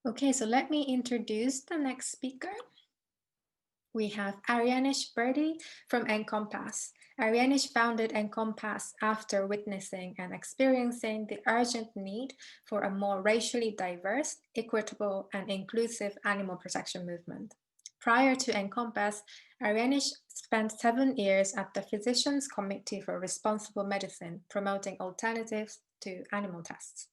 Okay, so let me introduce the next speaker. We have Aryenish Birdie from Encompass. Aryenish founded Encompass after witnessing and experiencing the urgent need for a more racially diverse, equitable, and inclusive animal protection movement. Prior to Encompass, Aryenish spent 7 years at the Physicians Committee for Responsible Medicine, promoting alternatives to animal tests.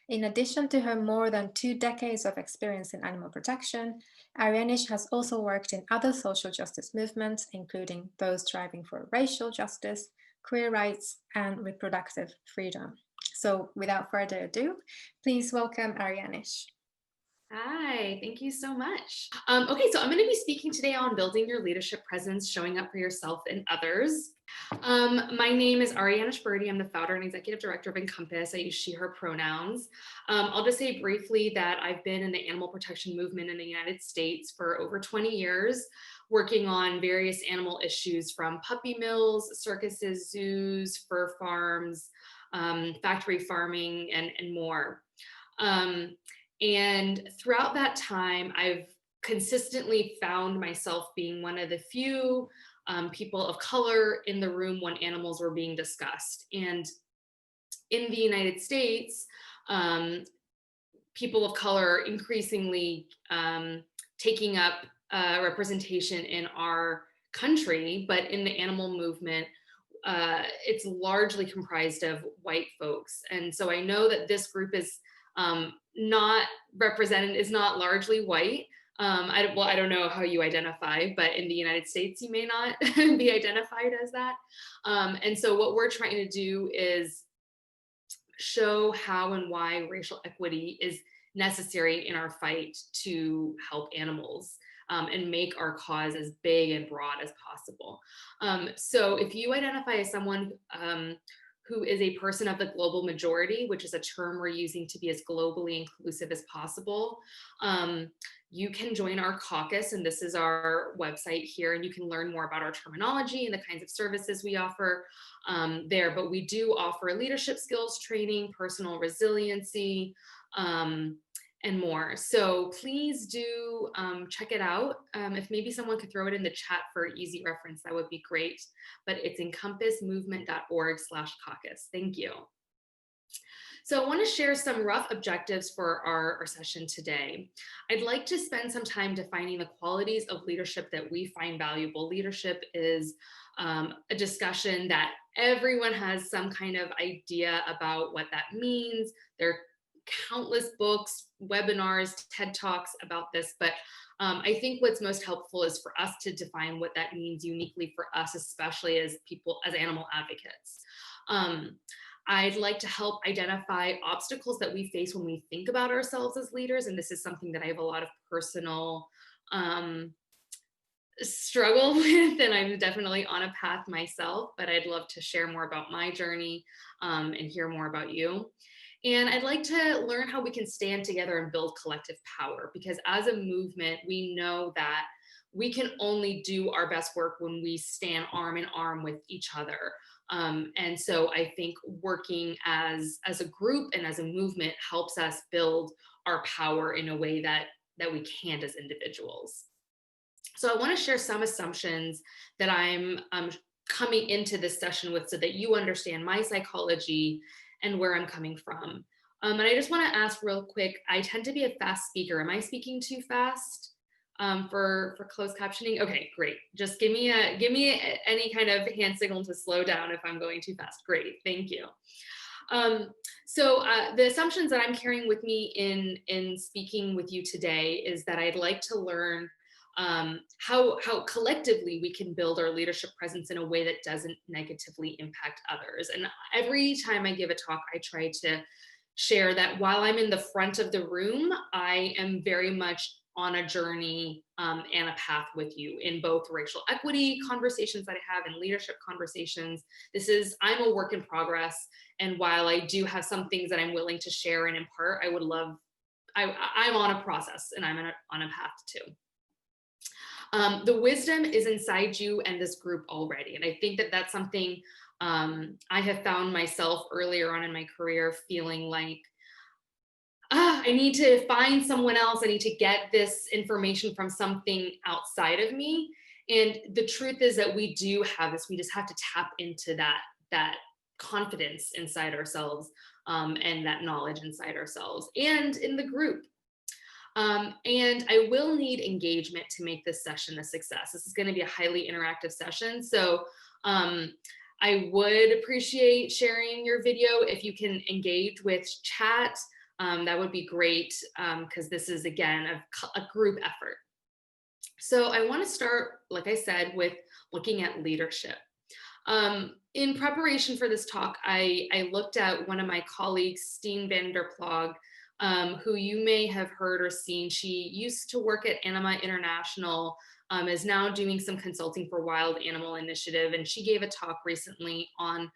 In addition to her more than 2 decades of experience in animal protection, Aryenish has also worked in other social justice movements, including those striving for racial justice, queer rights, and reproductive freedom. So without further ado, please welcome Aryenish. Hi, thank you so much. Okay, so I'm going to be speaking today on building your leadership presence, showing up for yourself and others. My name is Aryenish Birdie. I'm the founder and executive director of Encompass. I use she, her pronouns. I'll just say briefly that I've been in the animal protection movement in the United States for over 20 years, working on various animal issues from puppy mills, circuses, zoos, fur farms, factory farming, and more. And throughout that time, I've consistently found myself being one of the few people of color in the room when animals were being discussed. And in the United States, people of color increasingly taking up representation in our country, but in the animal movement, it's largely comprised of white folks. And so I know that this group is not represented, is not largely white. I don't know how you identify, but in the United States, you may not be identified as that. And so what we're trying to do is show how and why racial equity is necessary in our fight to help animals. And make our cause as big and broad as possible. So if you identify as someone who is a person of the global majority, which is a term we're using to be as globally inclusive as possible, you can join our caucus, and this is our website here, and you can learn more about our terminology and the kinds of services we offer there. But we do offer leadership skills training, personal resiliency, and more. So please do check it out. If maybe someone could throw it in the chat for easy reference, that would be great. But it's encompassmovement.org/caucus. Thank you. So I want to share some rough objectives for our session today. I'd like to spend some time defining the qualities of leadership that we find valuable. Leadership is a discussion that everyone has some kind of idea about what that means. There are countless books, webinars, TED Talks about this, but I think what's most helpful is for us to define what that means uniquely for us, especially as people, as animal advocates. I'd like to help identify obstacles that we face when we think about ourselves as leaders, and this is something that I have a lot of personal struggle with, and I'm definitely on a path myself, but I'd love to share more about my journey and hear more about you. And I'd like to learn how we can stand together and build collective power, because as a movement, we know that we can only do our best work when we stand arm in arm with each other. And so I think working as a group and as a movement helps us build our power in a way that we can't as individuals. So I want to share some assumptions that I'm coming into this session with so that you understand my psychology and where I'm coming from. And I just want to ask real quick, I tend to be a fast speaker. Am I speaking too fast for closed captioning? Okay, great. Just give me any kind of hand signal to slow down if I'm going too fast. Great, thank you. So the assumptions that I'm carrying with me in speaking with you today is that I'd like to learn how collectively we can build our leadership presence in a way that doesn't negatively impact others. And every time I give a talk, I try to share that while I'm in the front of the room, I am very much on a journey and a path with you in both racial equity conversations that I have and leadership conversations. I'm a work in progress. And while I do have some things that I'm willing to share and impart, I'm on a process and I'm on a path too. The wisdom is inside you and this group already. And I think that that's something I have found myself earlier on in my career feeling like, I need to find someone else. I need to get this information from something outside of me. And the truth is that we do have this. We just have to tap into that confidence inside ourselves, and that knowledge inside ourselves and in the group. And I will need engagement to make this session a success. This is going to be a highly interactive session. So I would appreciate sharing your video. If you can engage with chat, that would be great, because this is, again, a group effort. So I want to start, like I said, with looking at leadership. In preparation for this talk, I looked at one of my colleagues, Steen van der Ploeg, who you may have heard or seen. She used to work at Anima International, is now doing some consulting for Wild Animal Initiative, and she gave a talk recently on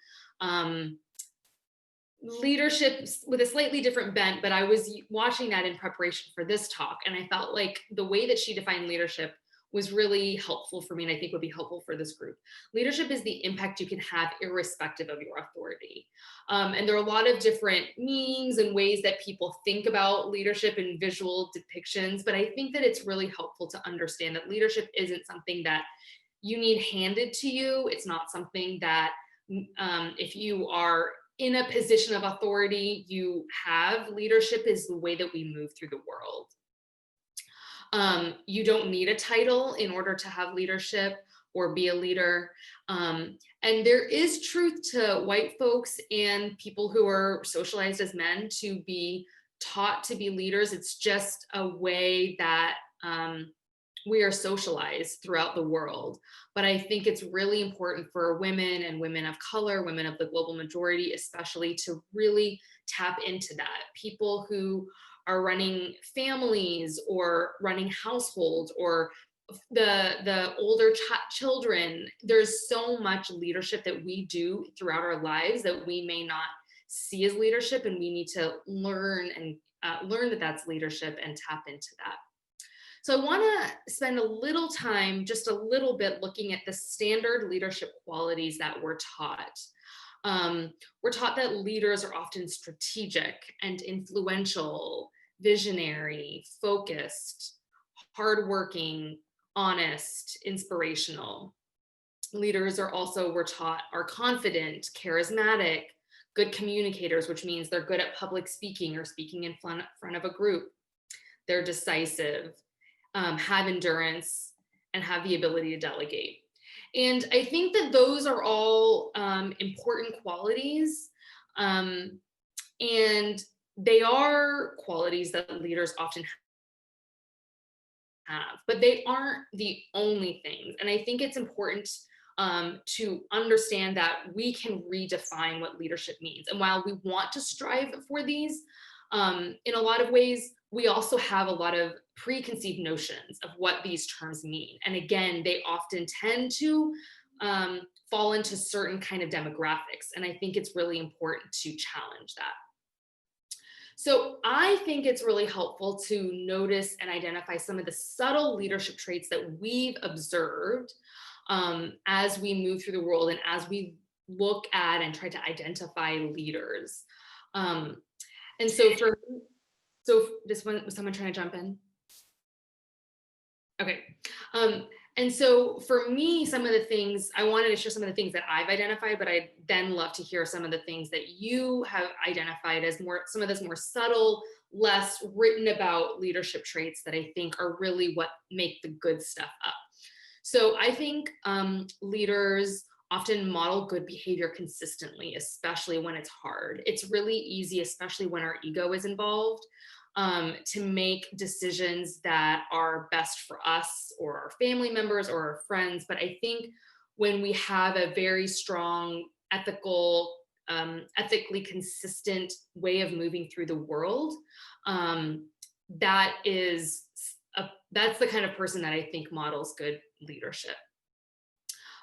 leadership with a slightly different bent, but I was watching that in preparation for this talk, and I felt like the way that she defined leadership was really helpful for me, and I think would be helpful for this group. Leadership is the impact you can have irrespective of your authority. And there are a lot of different meanings and ways that people think about leadership and visual depictions, but I think that it's really helpful to understand that leadership isn't something that you need handed to you. It's not something that if you are in a position of authority, you have. Leadership is the way that we move through the world. You don't need a title in order to have leadership or be a leader. And there is truth to white folks and people who are socialized as men to be taught to be leaders. It's just a way that we are socialized throughout the world. But I think it's really important for women and women of color, women of the global majority, especially, to really tap into that. People who are running families or running households, or the older children. There's so much leadership that we do throughout our lives that we may not see as leadership, and we need to learn that that's leadership and tap into that. So I want to spend a little time, just a little bit, looking at the standard leadership qualities that we're taught. We're taught that leaders are often strategic and influential, visionary, focused, hardworking, honest, inspirational. Leaders are also, we're taught, are confident, charismatic, good communicators, which means they're good at public speaking or speaking in front of a group. They're decisive, have endurance, and have the ability to delegate. And I think that those are all important qualities. And they are qualities that leaders often have, but they aren't the only things. And I think it's important to understand that we can redefine what leadership means. And while we want to strive for these, in a lot of ways, we also have a lot of preconceived notions of what these terms mean. And again, they often tend to fall into certain kind of demographics. And I think it's really important to challenge that. So I think it's really helpful to notice and identify some of the subtle leadership traits that we've observed as we move through the world and as we look at and try to identify leaders. And so was someone trying to jump in? Okay. And so for me, some of the things, I wanted to share some of the things that I've identified, but I'd then love to hear some of the things that you have identified as some of those more subtle, less written about leadership traits that I think are really what make the good stuff up. So I think leaders often model good behavior consistently, especially when it's hard. It's really easy, especially when our ego is involved, to make decisions that are best for us or our family members or our friends. But I think when we have a very strong ethically consistent way of moving through the world, that's the kind of person that I think models good leadership.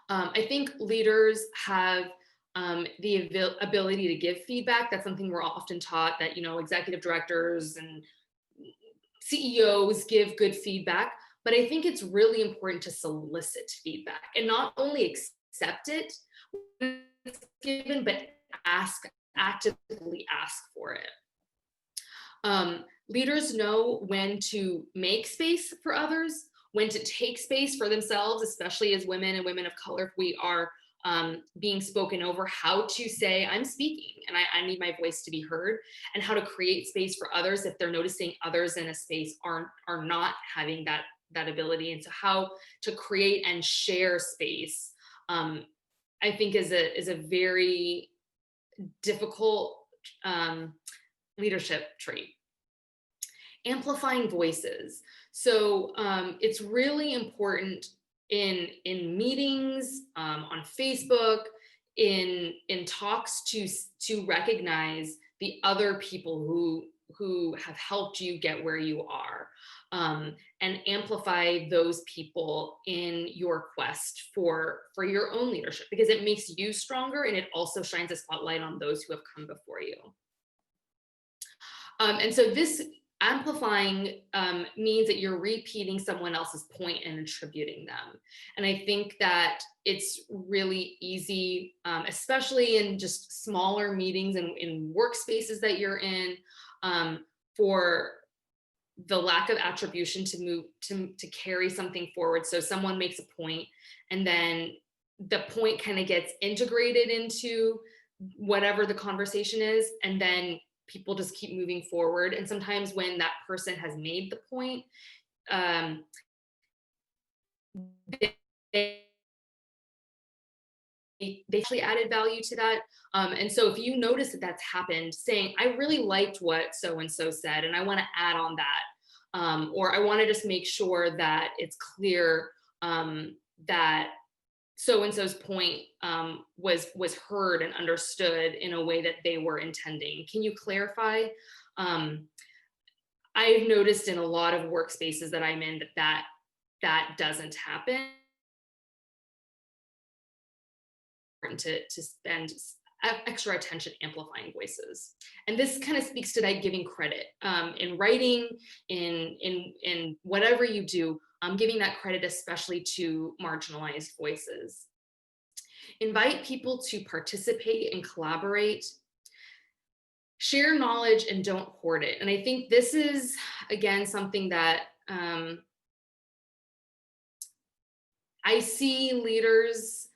I think leaders have the ability to give feedback. That's something we're often taught, that, executive directors and CEOs give good feedback, but I think it's really important to solicit feedback and not only accept it when it's given, but actively ask for it. Leaders know when to make space for others, when to take space for themselves, especially as women and women of color, if we are being spoken over, how to say, I'm speaking and I need my voice to be heard, and how to create space for others if they're noticing others in a space are not having that ability. And so how to create and share space, I think is a very difficult leadership trait. Amplifying voices. So it's really important in meetings, on Facebook, in talks to recognize the other people who have helped you get where you are, and amplify those people in your quest for your own leadership, because it makes you stronger and it also shines a spotlight on those who have come before you. And so this amplifying means that you're repeating someone else's point and attributing them. And I think that it's really easy, especially in just smaller meetings and in workspaces that you're in, for the lack of attribution to move to carry something forward. So someone makes a point and then the point kind of gets integrated into whatever the conversation is, and then people just keep moving forward. And sometimes when that person has made the point, they actually added value to that. And so if you notice that that's happened, saying, I really liked what so-and-so said, and I want to add on that, or I want to just make sure that it's clear that so-and-so's point was heard and understood in a way that they were intending. Can you clarify? I've noticed in a lot of workspaces that I'm in that doesn't happen. To spend extra attention amplifying voices. And this kind of speaks to that giving credit in writing, in whatever you do, giving that credit, especially to marginalized voices. Invite people to participate and collaborate. Share knowledge and don't hoard it. And I think this is, again, something that I see leaders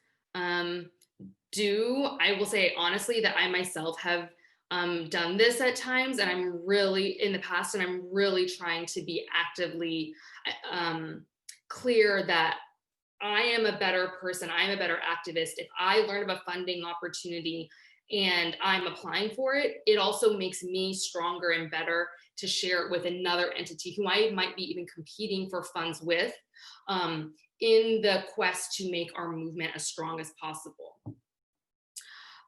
do. I will say honestly that I myself have done this at times, and I'm really in the past, and I'm really trying to be actively clear that I am a better person, I'm a better activist. If I learn of a funding opportunity and I'm applying for it, it also makes me stronger and better to share it with another entity who I might be even competing for funds with, in the quest to make our movement as strong as possible.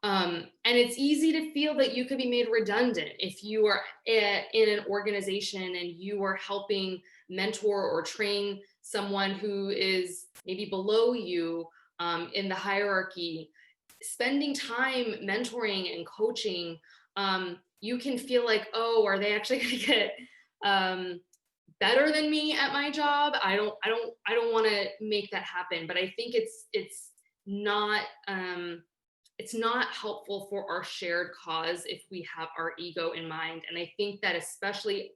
And it's easy to feel that you could be made redundant if you are in an organization and you are helping mentor or train someone who is maybe below you in the hierarchy. Spending time mentoring and coaching, you can feel like, oh, are they actually going to get better than me at my job? I don't want to make that happen. But I think it's not helpful for our shared cause if we have our ego in mind. And I think that especially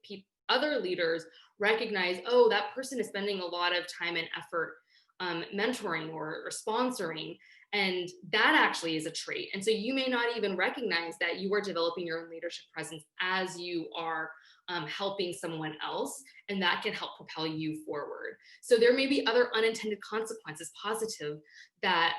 other leaders recognize, oh, that person is spending a lot of time and effort mentoring or sponsoring, and that actually is a trait. And so you may not even recognize that you are developing your own leadership presence as you are helping someone else, and that can help propel you forward. So there may be other unintended consequences, positive, that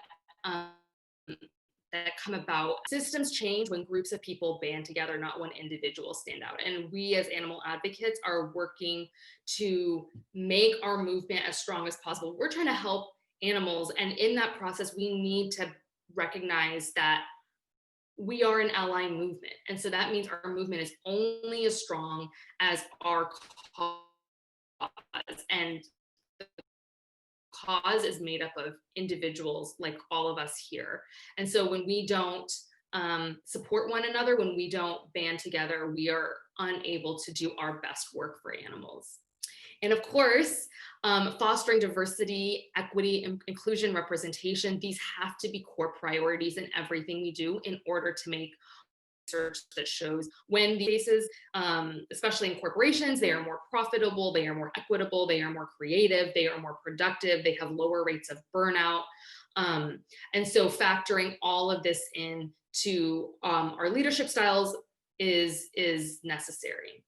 come about. Systems change when groups of people band together, not when individuals stand out. And we as animal advocates are working to make our movement as strong as possible. We're trying to help animals, and in that process, we need to recognize that we are an ally movement. And so that means our movement is only as strong as our cause, and the cause is made up of individuals like all of us here. And so when we don't support one another, when we don't band together, we are unable to do our best work for animals. And of course, fostering diversity, equity, inclusion, representation, these have to be core priorities in everything we do in order to make research that shows when the spaces, especially in corporations, they are more profitable, they are more equitable, they are more creative, they are more productive, they have lower rates of burnout. And so factoring all of this in to our leadership styles is necessary.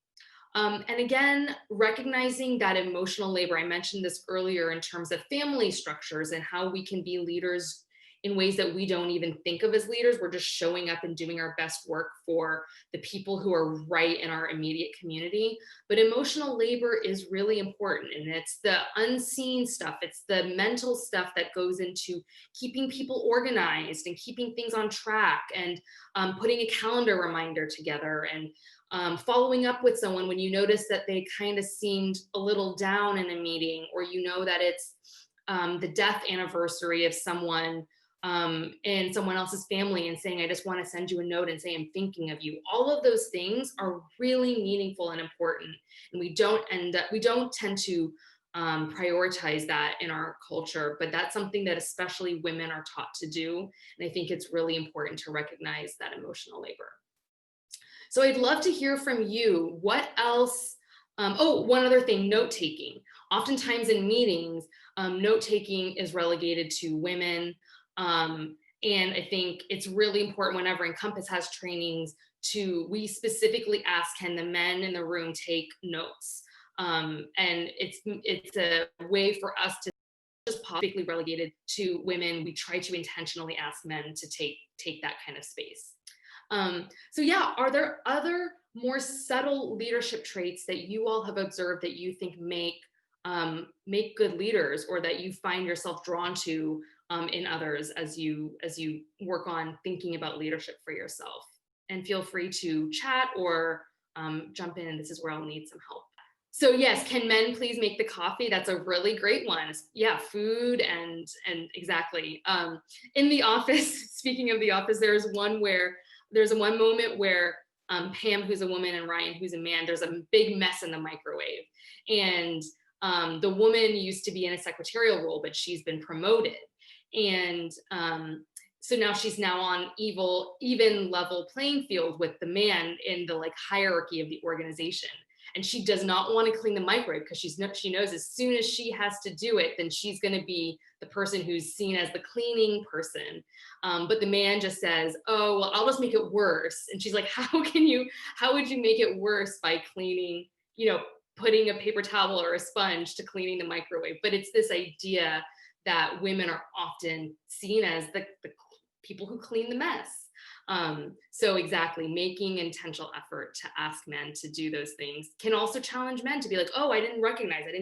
And again, recognizing that emotional labor, I mentioned this earlier in terms of family structures and how we can be leaders in ways that we don't even think of as leaders. We're just showing up and doing our best work for the people who are right in our immediate community. But emotional labor is really important. And it's the unseen stuff. It's the mental stuff that goes into keeping people organized and keeping things on track, and putting a calendar reminder together, and following up with someone when you notice that they kind of seemed a little down in a meeting, or you know that it's the death anniversary of someone in someone else's family, and saying, I just want to send you a note and say I'm thinking of you. All of those things are really meaningful and important, and we don't tend to prioritize that in our culture, but that's something that especially women are taught to do, and I think it's really important to recognize that emotional labor. So I'd love to hear from you. What else? Oh, one other thing, note-taking. Oftentimes in meetings, note-taking is relegated to women. And I think it's really important whenever Encompass has trainings we specifically ask, can the men in the room take notes? And it's a way for us to just publicly relegated to women. We try to intentionally ask men to take that kind of space. So yeah, are there other more subtle leadership traits that you all have observed that you think make good leaders, or that you find yourself drawn to in others as you work on thinking about leadership for yourself? And feel free to chat or jump in, and this is where I'll need some help. So yes, can men please make the coffee? That's a really great one. Yeah, food and exactly. In the office, speaking of the office, there's one moment where Pam, who's a woman, and Ryan, who's a man, there's a big mess in the microwave. And the woman used to be in a secretarial role, but she's been promoted. And so now she's on even level playing field with the man in the hierarchy of the organization. And she does not want to clean the microwave because she knows as soon as she has to do it, then she's going to be the person who's seen as the cleaning person. But the man just says, oh, well, I'll just make it worse. And she's like, how would you make it worse by cleaning, putting a paper towel or a sponge to cleaning the microwave? But it's this idea that women are often seen as the people who clean the mess. So exactly, making intentional effort to ask men to do those things can also challenge men to be like, oh, I didn't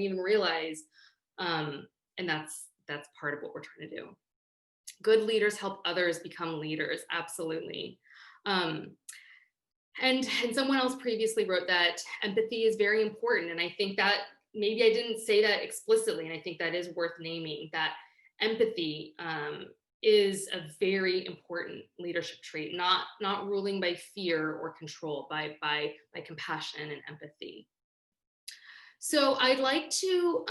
even realize. And that's part of what we're trying to do. Good leaders help others become leaders. Absolutely. And someone else previously wrote that empathy is very important. And I think that maybe I didn't say that explicitly, and I think that is worth naming, that empathy is a very important leadership trait, not ruling by fear or control, by compassion and empathy. So I'd like to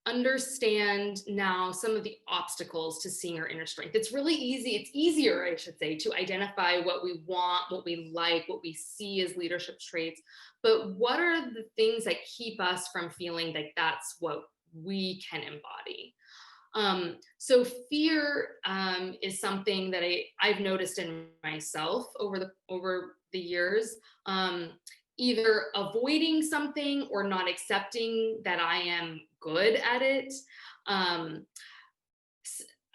understand now some of the obstacles to seeing our inner strength. It's really easy. It's easier, I should say, to identify what we want, what we like, what we see as leadership traits. But what are the things that keep us from feeling like that's what we can embody? So fear is something that I've noticed in myself over the years. Either avoiding something or not accepting that I am good at it.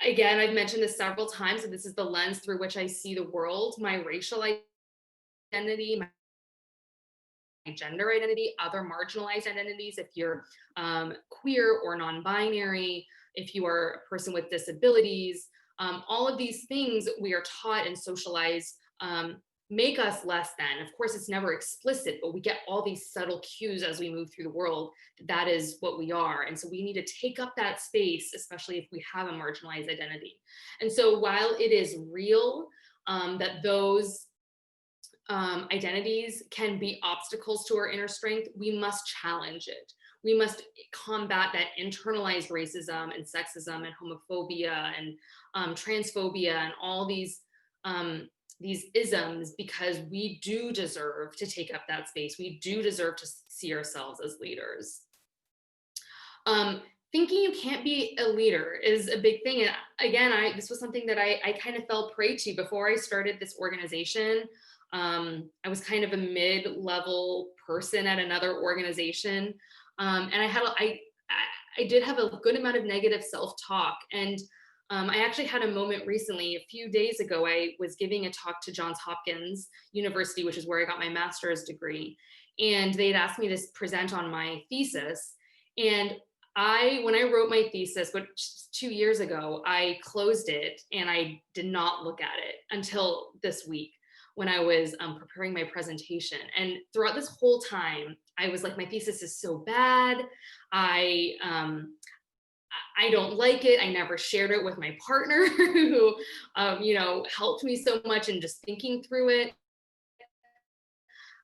Again, I've mentioned this several times, and this is the lens through which I see the world. My racial identity, my gender identity, other marginalized identities, if you're queer or non-binary, if you are a person with disabilities, all of these things we are taught and socialized make us less than. Of course, it's never explicit, but we get all these subtle cues as we move through the world that is what we are. And so we need to take up that space, especially if we have a marginalized identity. And so while it is real that those identities can be obstacles to our inner strength, we must challenge it. We must combat that internalized racism and sexism and homophobia and transphobia and all these these isms because we do deserve to take up that space. We do deserve to see ourselves as leaders. Thinking you can't be a leader is a big thing. And again, this was something that I kind of fell prey to before I started this organization. I was kind of a mid-level person at another organization. And I did have a good amount of negative self-talk. And I actually had a moment recently, a few days ago, I was giving a talk to Johns Hopkins University, which is where I got my master's degree. And they'd asked me to present on my thesis. And when I wrote my thesis, which 2 years ago, I closed it and I did not look at it until this week when I was preparing my presentation. And throughout this whole time, I was like, my thesis is so bad. I don't like it. I never shared it with my partner who, helped me so much in just thinking through it.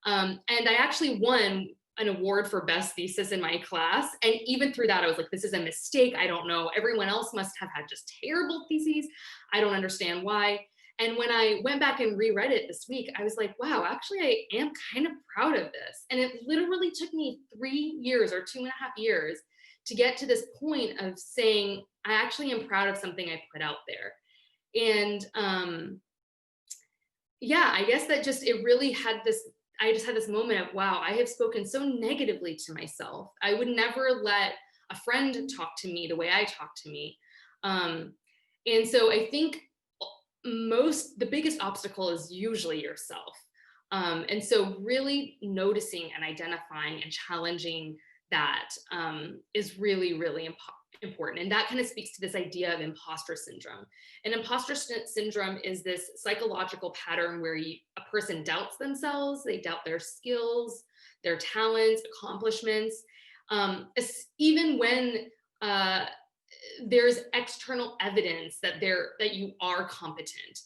And I actually won an award for best thesis in my class. And even through that, I was like, this is a mistake. I don't know. Everyone else must have had just terrible theses. I don't understand why. And when I went back and reread it this week, I was like, wow, actually, I am kind of proud of this. And it literally took me 3 years or 2.5 years to get to this point of saying, I actually am proud of something I put out there. And I guess that it really had this, I just had this moment of, wow, I have spoken so negatively to myself. I would never let a friend talk to me the way I talk to me. And so I think the biggest obstacle is usually yourself. And so really noticing and identifying and challenging that is really, really important. And that kind of speaks to this idea of imposter syndrome. And imposter syndrome is this psychological pattern where a person doubts themselves, they doubt their skills, their talents, accomplishments, even when there's external evidence that you are competent.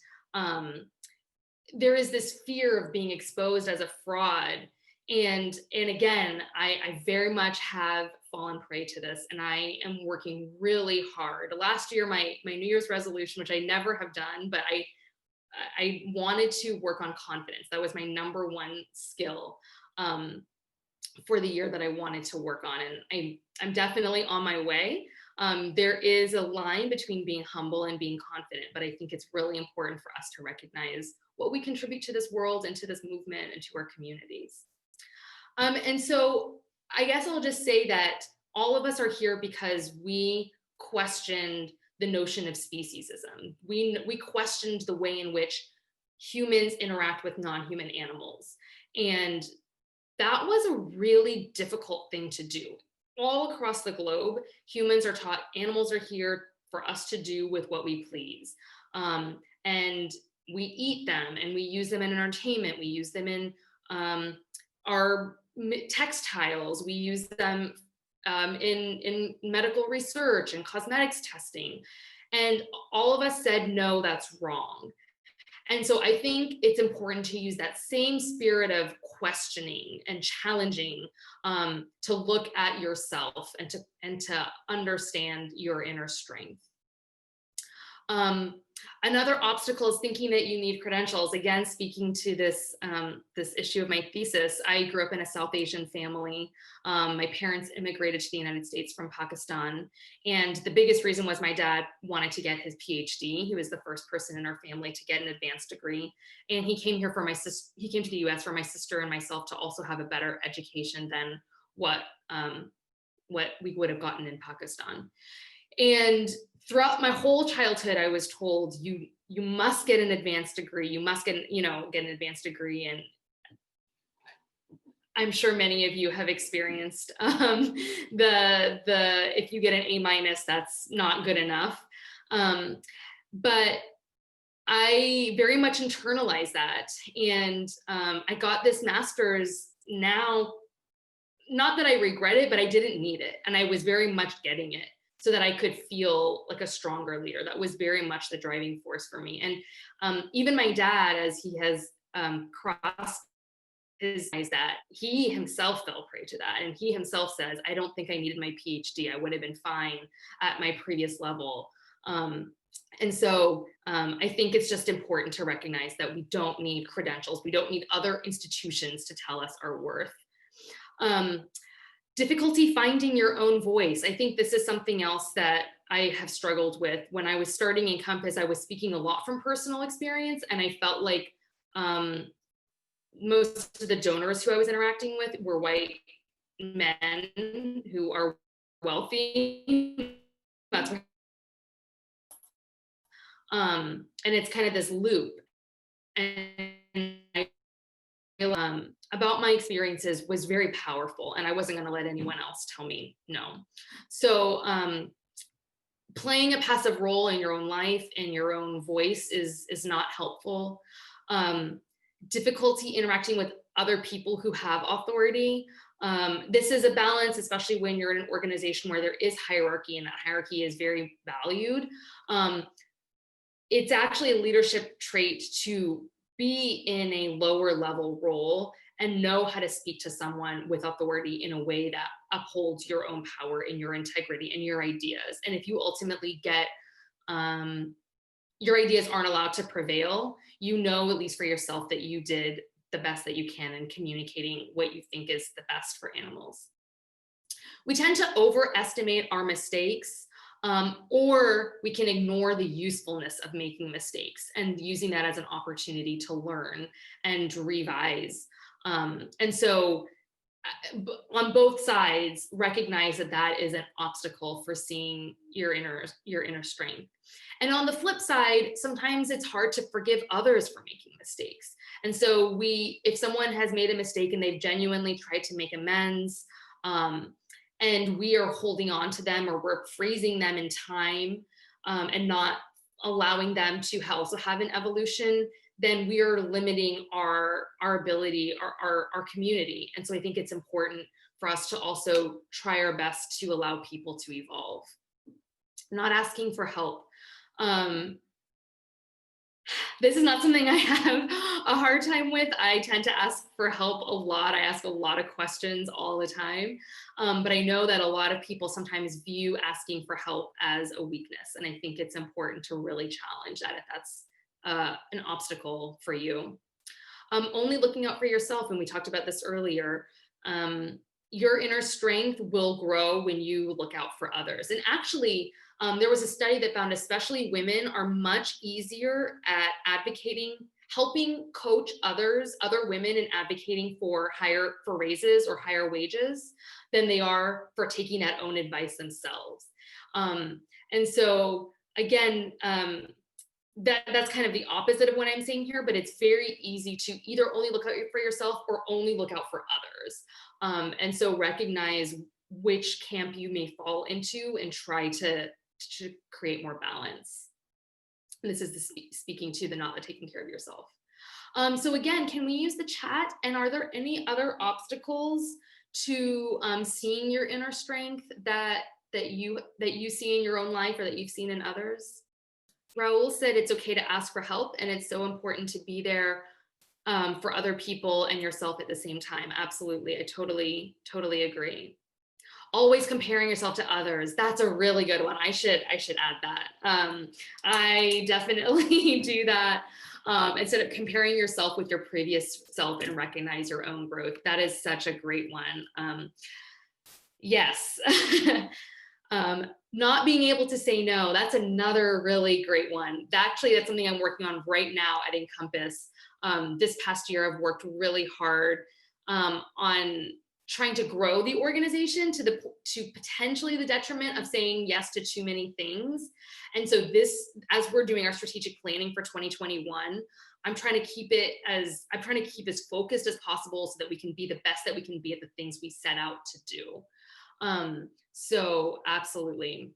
There is this fear of being exposed as a fraud. And again, I very much have fallen prey to this, and I am working really hard. Last year, my New Year's resolution, which I never have done, but I wanted to work on confidence. That was my number one skill for the year that I wanted to work on, and I'm definitely on my way. There is a line between being humble and being confident, but I think it's really important for us to recognize what we contribute to this world and to this movement and to our communities. And so I guess I'll just say that all of us are here because we questioned the notion of speciesism. We questioned the way in which humans interact with non-human animals. And that was a really difficult thing to do. All across the globe, humans are taught animals are here for us to do with what we please. And we eat them and we use them in entertainment. We use them in our textiles. We use them in medical research and cosmetics testing. And all of us said, no, that's wrong. And so I think it's important to use that same spirit of questioning and challenging to look at yourself and to understand your inner strength. Another obstacle is thinking that you need credentials. Again, speaking to this issue of my thesis, I grew up in a South Asian family. My parents immigrated to the United States from Pakistan. And the biggest reason was my dad wanted to get his PhD. He was the first person in our family to get an advanced degree. And he came here he came to the US for my sister and myself to also have a better education than what we would have gotten in Pakistan. And throughout my whole childhood, I was told you must get an advanced degree. You must get an advanced degree. And I'm sure many of you have experienced if you get an A-, that's not good enough. But I very much internalized that. And I got this master's now, not that I regret it, but I didn't need it. And I was very much getting it so that I could feel like a stronger leader. That was very much the driving force for me. And even my dad, as he has crossed his eyes, that he himself fell prey to that. And he himself says, I don't think I needed my PhD. I would have been fine at my previous level. And so I think it's just important to recognize that we don't need credentials. We don't need other institutions to tell us our worth. Difficulty finding your own voice. I think this is something else that I have struggled with. When I was starting Encompass, I was speaking a lot from personal experience, and I felt like most of the donors who I was interacting with were white men who are wealthy. That's what, and it's kind of this loop. And I about my experiences was very powerful, and I wasn't going to let anyone else tell me no. So playing a passive role in your own life and your own voice is not helpful. Difficulty interacting with other people who have authority. This is a balance, especially when you're in an organization where there is hierarchy and that hierarchy is very valued. It's actually a leadership trait to be in a lower level role and know how to speak to someone with authority in a way that upholds your own power and your integrity and your ideas. And if you ultimately get your ideas aren't allowed to prevail, you know, at least for yourself, that you did the best that you can in communicating what you think is the best for animals. We tend to overestimate our mistakes, or we can ignore the usefulness of making mistakes and using that as an opportunity to learn and revise. And so on both sides, recognize that that is an obstacle for seeing your inner strength. And on the flip side, sometimes it's hard to forgive others for making mistakes. And so if someone has made a mistake and they've genuinely tried to make amends, and we are holding on to them, or we're freezing them in time, and not allowing them to also have an evolution, then we are limiting our ability, our community. And so I think it's important for us to also try our best to allow people to evolve. Not asking for help. This is not something I have a hard time with. I tend to ask for help a lot. I ask a lot of questions all the time. But I know that a lot of people sometimes view asking for help as a weakness. And I think it's important to really challenge that if that's an obstacle for you. Only looking out for yourself, and we talked about this earlier, your inner strength will grow when you look out for others. And actually, there was a study that found especially women are much easier at advocating, helping coach other women in advocating for raises or higher wages than they are for taking that own advice themselves. And so again, that's kind of the opposite of what I'm saying here, but it's very easy to either only look out for yourself or only look out for others. And so recognize which camp you may fall into and try to create more balance. And this is speaking to the not the taking care of yourself. So again, can we use the chat? And are there any other obstacles to seeing your inner strength that you see in your own life or that you've seen in others? Raul said it's okay to ask for help, and it's so important to be there for other people and yourself at the same time. Absolutely, I totally agree. Always comparing yourself to others. That's a really good one. I should add that. I definitely do that. Instead of comparing yourself with your previous self and recognize your own growth. That is such a great one. Yes. Not being able to say no, that's another really great one. That's something I'm working on right now at Encompass. This past year, I've worked really hard on trying to grow the organization to potentially the detriment of saying yes to too many things. And so as we're doing our strategic planning for 2021, I'm trying to keep as focused as possible so that we can be the best that we can be at the things we set out to do. So absolutely.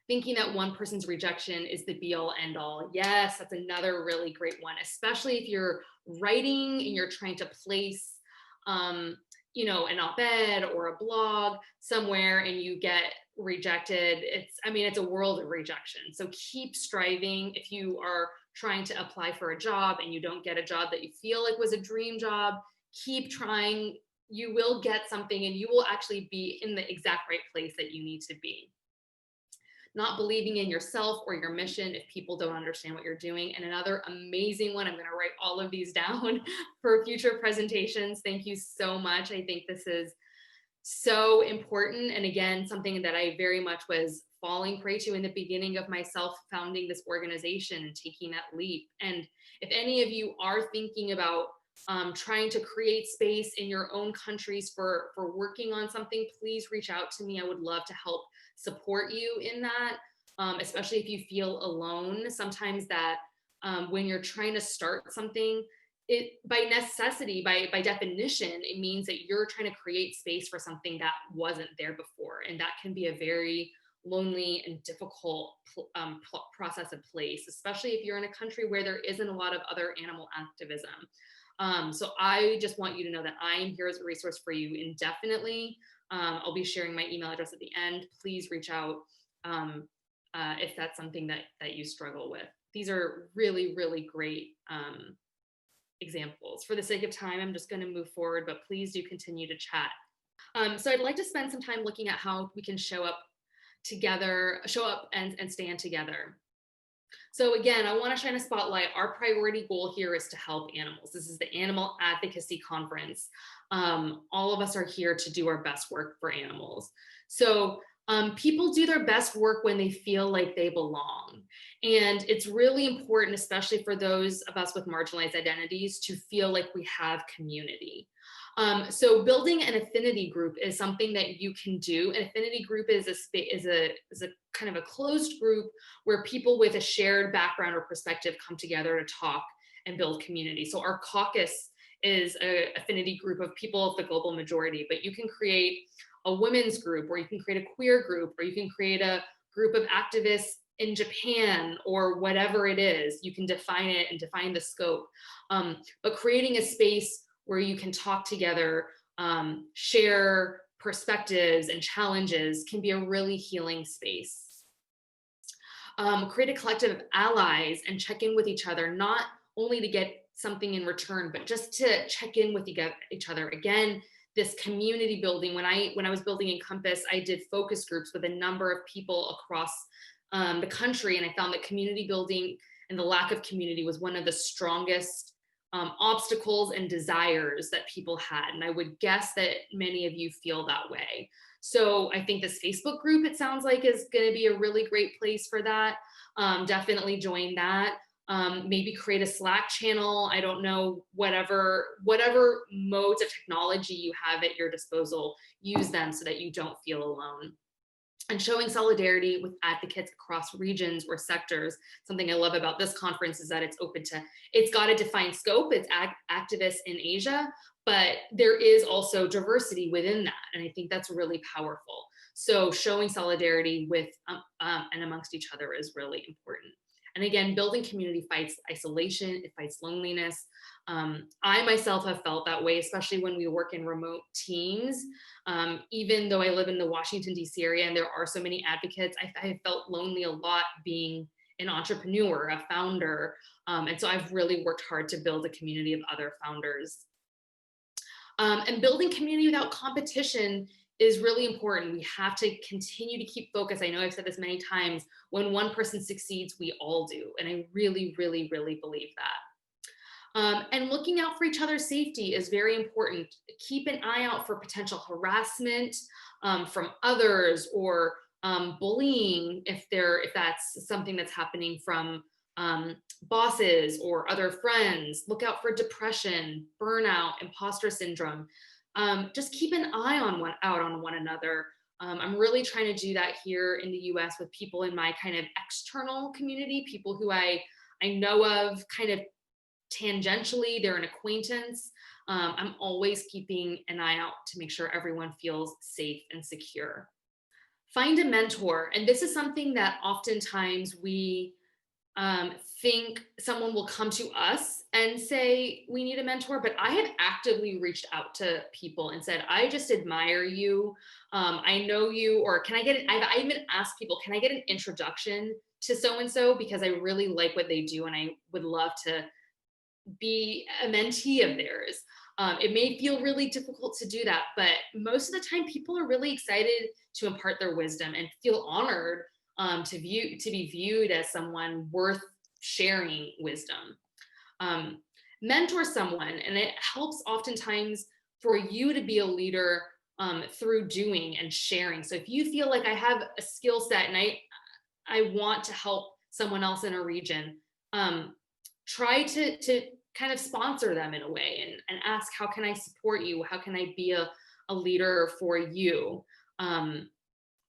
Thinking that one person's rejection is the be all end all. Yes, that's another really great one, especially if you're writing and you're trying to place, an op-ed or a blog somewhere and you get rejected. It's a world of rejection. So keep striving. If you are trying to apply for a job and you don't get a job that you feel like was a dream job, keep trying. You will get something and you will actually be in the exact right place that you need to be. not believing in yourself or your mission if people don't understand what you're doing. And another amazing one, I'm going to write all of these down for future presentations. Thank you so much. I think this is so important. And again, something that I very much was falling prey to in the beginning of myself founding this organization and taking that leap. And if any of you are thinking about trying to create space in your own countries for working on something, please reach out to me. I would love to help support you in that, especially if you feel alone. Sometimes that when you're trying to start something, it by necessity, by definition, it means that you're trying to create space for something that wasn't there before. And that can be a very lonely and difficult process and place, especially if you're in a country where there isn't a lot of other animal activism. So I just want you to know that I am here as a resource for you indefinitely. I'll be sharing my email address at the end. Please reach out if that's something that you struggle with. These are really, really great examples. For the sake of time, I'm just going to move forward, but please do continue to chat. So I'd like to spend some time looking at how we can show up and stand together. So again, I want to shine a spotlight. Our priority goal here is to help animals. This is the Animal Advocacy Conference. All of us are here to do our best work for animals. So people do their best work when they feel like they belong. And it's really important, especially for those of us with marginalized identities, to feel like we have community. So building an affinity group is something that you can do. An affinity group is a kind of a closed group where people with a shared background or perspective come together to talk and build community. So our caucus is an affinity group of people of the global majority, but you can create a women's group, or you can create a queer group, or you can create a group of activists in Japan, or whatever it is. You can define it and define the scope. But creating a space where you can talk together, share perspectives and challenges can be a really healing space. Create a collective of allies and check in with each other, not only to get something in return, but just to check in with each other. Again, this community building. When I was building Encompass, I did focus groups with a number of people across the country, and I found that community building and the lack of community was one of the strongest obstacles and desires that people had. And I would guess that many of you feel that way. So I think this Facebook group, it sounds like, is going to be a really great place for that. Definitely join that. Maybe create a Slack channel. I don't know, whatever modes of technology you have at your disposal, use them so that you don't feel alone. And showing solidarity with advocates across regions or sectors. Something I love about this conference is that it's got a defined scope. It's activists in Asia, but there is also diversity within that. And I think that's really powerful. So showing solidarity with and amongst each other is really important. And again, building community fights isolation, it fights loneliness. I myself have felt that way, especially when we work in remote teams. Even though I live in the Washington, D.C. area and there are so many advocates, I felt lonely a lot being an entrepreneur, a founder. And so I've really worked hard to build a community of other founders. And building community without competition is really important. We have to continue to keep focus. I know I've said this many times, when one person succeeds, we all do. And I really, really, really believe that. And looking out for each other's safety is very important. Keep an eye out for potential harassment from others, or bullying if that's something that's happening from bosses or other friends. Look out for depression, burnout, imposter syndrome. Just keep an eye on one another. I'm really trying to do that here in the US with people in my kind of external community, people who I know of kind of tangentially, they're an acquaintance. I'm always keeping an eye out to make sure everyone feels safe and secure. Find a mentor. And this is something that oftentimes we think someone will come to us and say, we need a mentor, but I have actively reached out to people and said, I just admire you. I know you, or I even asked people, can I get an introduction to so-and-so, because I really like what they do and I would love to be a mentee of theirs. It may feel really difficult to do that, but most of the time people are really excited to impart their wisdom and feel honored to be viewed as someone worth sharing wisdom. Mentor someone, and it helps oftentimes for you to be a leader through doing and sharing. So if you feel like I have a skill set and I want to help someone else in a region, try to kind of sponsor them in a way and ask, how can I support you? How can I be a leader for you?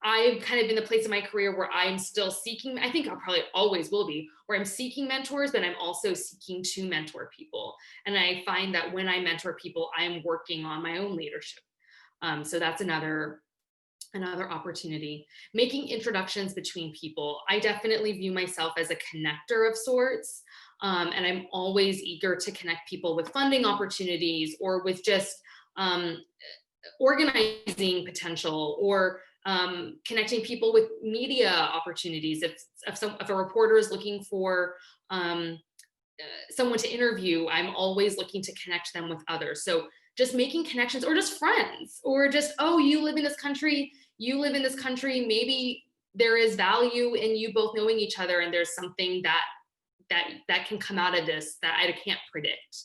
I've kind of been the place in my career where I'm still seeking, I think I'll probably always will be, where I'm seeking mentors, but I'm also seeking to mentor people. And I find that when I mentor people, I'm working on my own leadership. So that's another opportunity. Making introductions between people. I definitely view myself as a connector of sorts. And I'm always eager to connect people with funding opportunities or with just organizing potential, or connecting people with media opportunities. If a reporter is looking for someone to interview, I'm always looking to connect them with others. So just making connections, or just friends, or just, oh, you live in this country, maybe there is value in you both knowing each other, and there's something that can come out of this that I can't predict.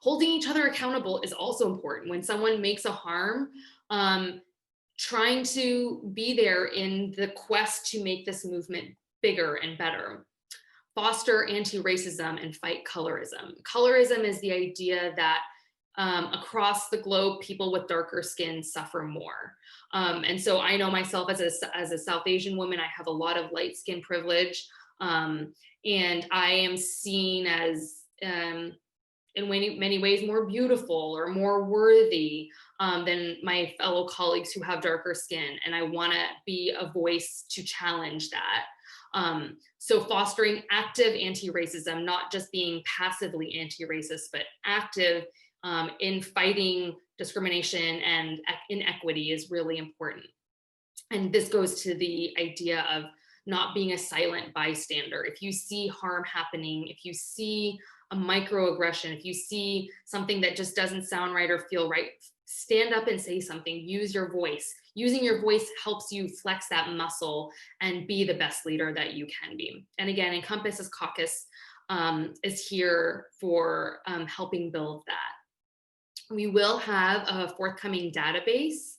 Holding each other accountable is also important. When someone makes a harm, trying to be there in the quest to make this movement bigger and better. Foster anti-racism and fight colorism. Colorism is the idea that across the globe, people with darker skin suffer more. And so I know myself as a South Asian woman, I have a lot of light skin privilege. And I am seen as, in many ways, more beautiful or more worthy than my fellow colleagues who have darker skin. And I want to be a voice to challenge that. So fostering active anti-racism, not just being passively anti-racist, but active in fighting discrimination and inequity is really important. And this goes to the idea of not being a silent bystander. If you see harm happening, if you see a microaggression, if you see something that just doesn't sound right or feel right, stand up and say something. Use your voice. Using your voice helps you flex that muscle and be the best leader that you can be. And again, Encompass as caucus is here for helping build that. We will have a forthcoming database,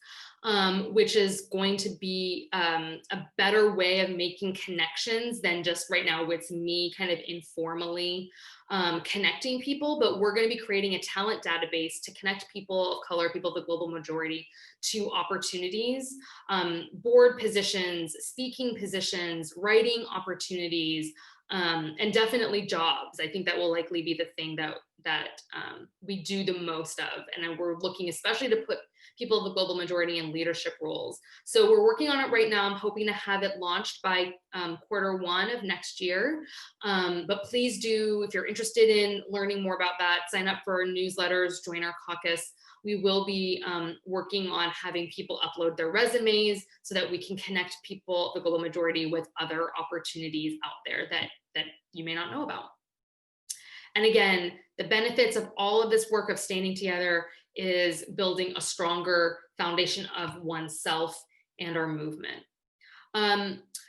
which is going to be a better way of making connections than just right now it's me kind of informally connecting people, but we're going to be creating a talent database to connect people of color, people of the global majority, to opportunities, board positions, speaking positions, writing opportunities, and definitely jobs. I think that will likely be the thing that we do the most of. And we're looking especially to put people of the global majority in leadership roles. So we're working on it right now. I'm hoping to have it launched by Q1 of next year. But please do, if you're interested in learning more about that, sign up for our newsletters, join our caucus. We will be working on having people upload their resumes so that we can connect people, the global majority, with other opportunities out there that you may not know about. And again, the benefits of all of this work of standing together is building a stronger foundation of oneself and our movement.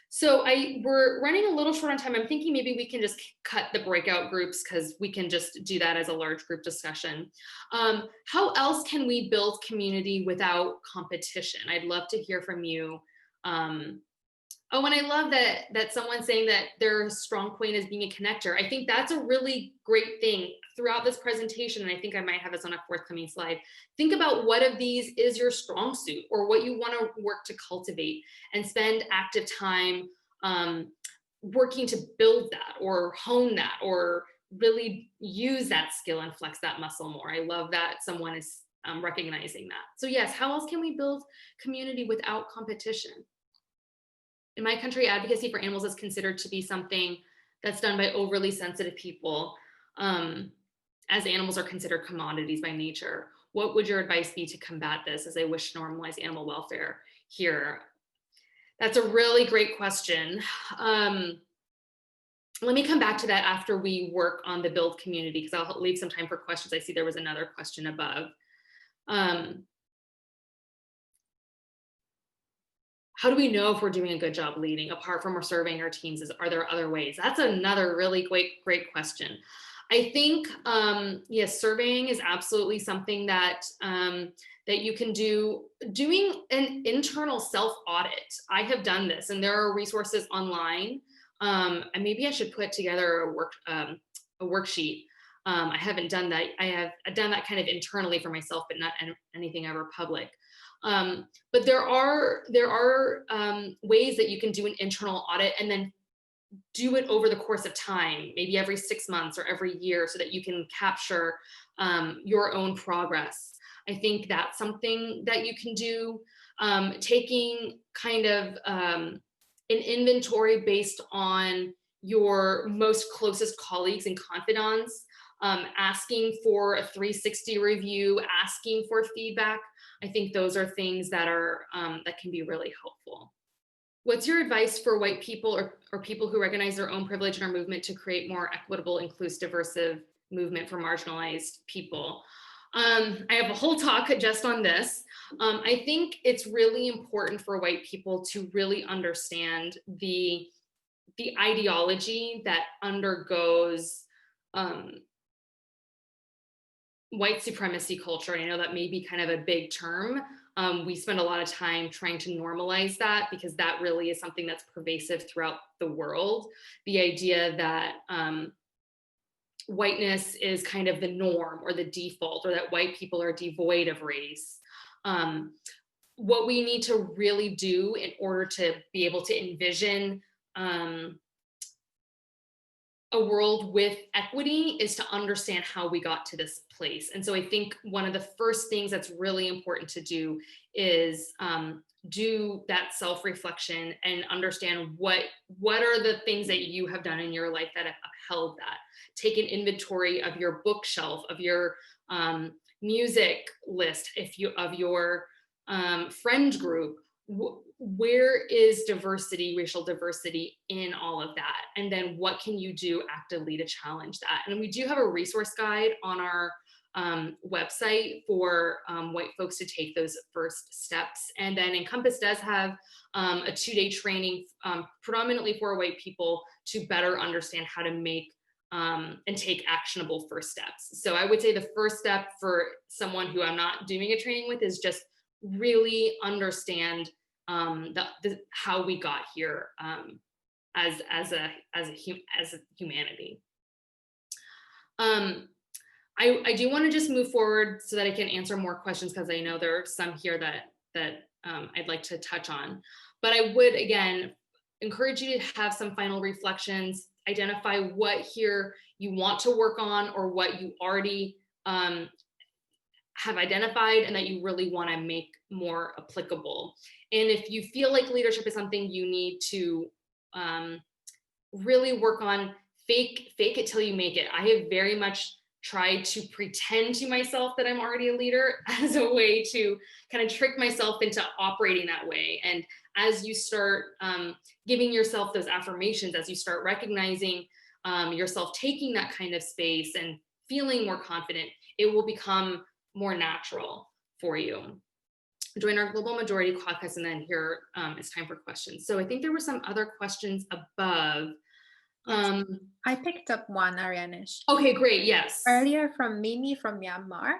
So we're running a little short on time. I'm thinking maybe we can just cut the breakout groups because we can just do that as a large group discussion. How else can we build community without competition? I'd love to hear from you. Oh, and I love that someone's saying that their strong point is being a connector. I think that's a really great thing throughout this presentation, and I think I might have this on a forthcoming slide. Think about what of these is your strong suit or what you want to work to cultivate, and spend active time working to build that or hone that or really use that skill and flex that muscle more. I love that someone is recognizing that. So yes, how else can we build community without competition? In my country, advocacy for animals is considered to be something that's done by overly sensitive people, as animals are considered commodities by nature. What would your advice be to combat this, as I wish to normalize animal welfare here? That's a really great question. Let me come back to that after we work on the build community, because I'll leave some time for questions. I see there was another question above. how do we know if we're doing a good job leading apart from serving our teams? Are there other ways? That's another really great question. I think, yes, surveying is absolutely something that that you can do. Doing an internal self audit. I have done this, and there are resources online. And maybe I should put together a worksheet. I haven't done that. I have done that kind of internally for myself, but not anything ever public. But there are ways that you can do an internal audit and then do it over the course of time, maybe every 6 months or every year, so that you can capture your own progress. I think that's something that you can do. Taking kind of an inventory based on your most closest colleagues and confidants, asking for a 360 review, asking for feedback. I think those are things that are that can be really helpful. What's your advice for white people or people who recognize their own privilege in our movement to create more equitable, inclusive, diversive movement for marginalized people? I have a whole talk just on this. I think it's really important for white people to really understand the ideology that undergoes white supremacy culture. And I know that may be kind of a big term. We spend a lot of time trying to normalize that, because that really is something that's pervasive throughout the world. The idea that whiteness is kind of the norm or the default, or that white people are devoid of race. What we need to really do in order to be able to envision a world with equity is to understand how we got to this place. And so I think one of the first things that's really important to do is do that self-reflection and understand what are the things that you have done in your life that have upheld that. Take an inventory of your bookshelf, of your music list, of your friend group. Where is diversity, racial diversity in all of that? And then what can you do actively to challenge that? And we do have a resource guide on our website for white folks to take those first steps. And then Encompass does have a 2-day training predominantly for white people to better understand how to make and take actionable first steps. So I would say the first step for someone who I'm not doing a training with is just really understand how we got here as humanity. I do want to just move forward so that I can answer more questions, because I know there are some here that I'd like to touch on. But I would, again, encourage you to have some final reflections, identify what here you want to work on, or what you already have identified and that you really want to make more applicable. And if you feel like leadership is something you need to really work on, fake it till you make it. I have very much tried to pretend to myself that I'm already a leader as a way to kind of trick myself into operating that way. And as you start giving yourself those affirmations, as you start recognizing yourself taking that kind of space and feeling more confident, it will become more natural for you. Join our Global Majority Caucus, and then here it's time for questions. So I think there were some other questions above. I picked up one, Aryenish. Okay, great, yes. Earlier from Mimi from Myanmar.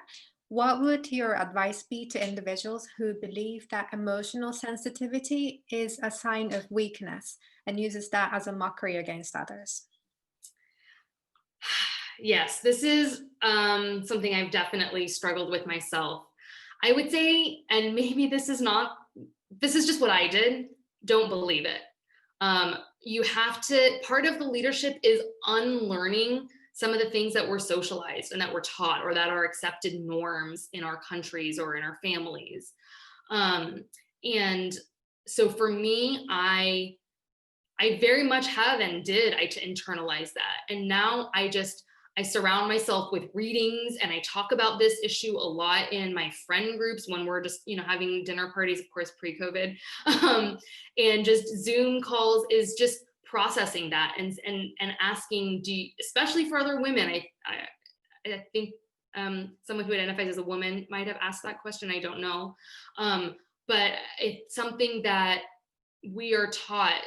What would your advice be to individuals who believe that emotional sensitivity is a sign of weakness and uses that as a mockery against others? Yes, this is something I've definitely struggled with myself. I would say, and maybe this is just what I did, don't believe it. You have to, part of the leadership is unlearning some of the things that we're socialized and that we're taught, or that are accepted norms in our countries or in our families. And so for me, I very much have and did internalize that. And now I surround myself with readings, and I talk about this issue a lot in my friend groups when we're just, having dinner parties, of course, pre-COVID, and just Zoom calls is just processing that and asking, especially for other women, I think someone who identifies as a woman might have asked that question, I don't know. But it's something that we are taught,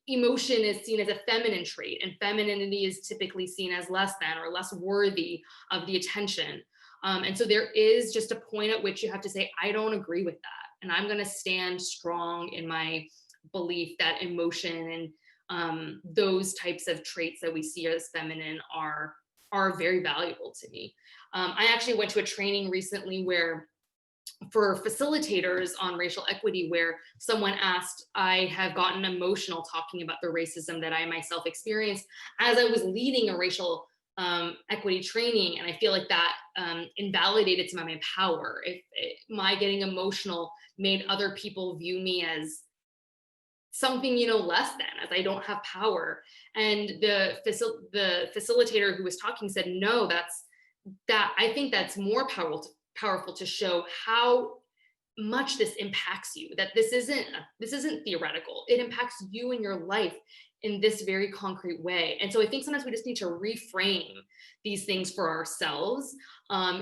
emotion is seen as a feminine trait, and femininity is typically seen as less than or less worthy of the attention. And so there is just a point at which you have to say, I don't agree with that. And I'm going to stand strong in my belief that emotion and those types of traits that we see as feminine are very valuable to me. I actually went to a training recently where for facilitators on racial equity, where someone asked, I have gotten emotional talking about the racism that I myself experienced as I was leading a racial equity training. And I feel like that invalidated some of my power. If my getting emotional made other people view me as something, less than, as I don't have power. And the facilitator who was talking said, no, I think that's more powerful to show how much this impacts you, that this isn't theoretical. It impacts you in your life in this very concrete way. And so I think sometimes we just need to reframe these things for ourselves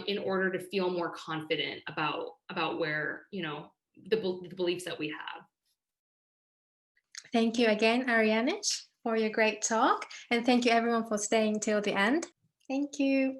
in order to feel more confident about where, the beliefs that we have. Thank you again, Aryenish, for your great talk. And thank you everyone for staying till the end. Thank you.